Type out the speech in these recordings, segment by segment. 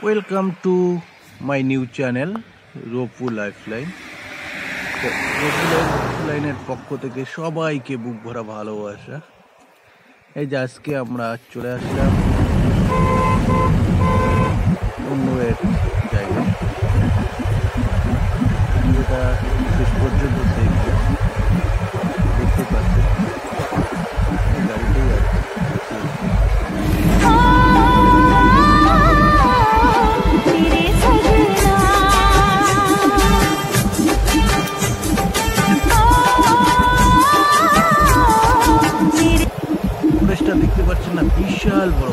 Welcome to my new channel Ropu Lifeline. রপু লাইফলাইনের পক্ষ থেকে সবাইকে বুক ভরা ভালোবাসা। এই যে আজকে আমরা চলে আসলাম অন্য এক জায়গায়, যেটা শেষ পর্যন্ত দেখতে পাচ্ছেন গাড়িতেই আছে। ফরেস্টটা দেখতে পাচ্ছেন না, বিশাল বড়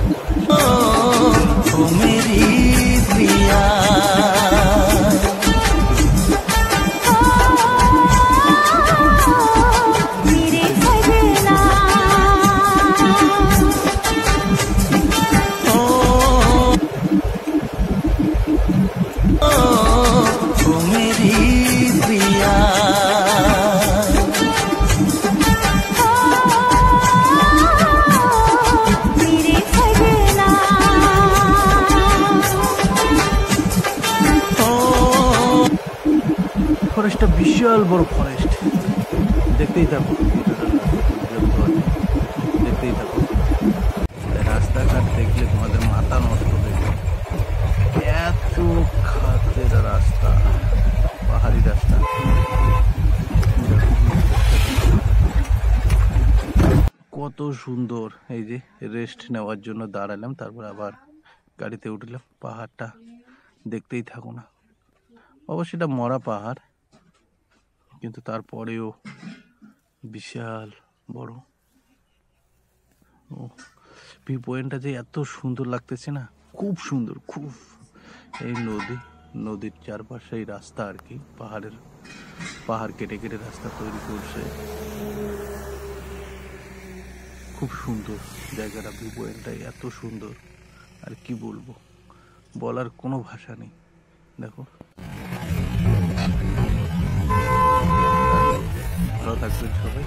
ফরেস্টটা বিশাল বড় ফরেস্ট। দেখতেই থাকো, দেখতেই থাকো। রাস্তাঘাট দেখলে তোমাদের মাথা নষ্ট হয়ে যাবে, এত খাতের রাস্তা, পাহাড়ি রাস্তা। কত সুন্দর। এই যে রেস্ট নেওয়ার জন্য দাঁড়ালাম, তারপর আবার গাড়িতে উঠলাম। পাহাড়টা দেখতেই থাকো না। অবশ্যই এটা মরা পাহাড়, কিন্তু তারপরেও বিশাল বড়। ভিউ পয়েন্টটা যে এত সুন্দর লাগতেছে না, খুব সুন্দর, খুব। এই নদীর চারপাশে এই রাস্তা আর কি, পাহাড় কেটে কেটে রাস্তা তৈরি করছে। খুব সুন্দর জায়গাটা, ভিউ পয়েন্টটাই এত সুন্দর, আর কি বলবো, বলার কোনো ভাষা নেই। দেখো, ভালো থাকবেন সবাই।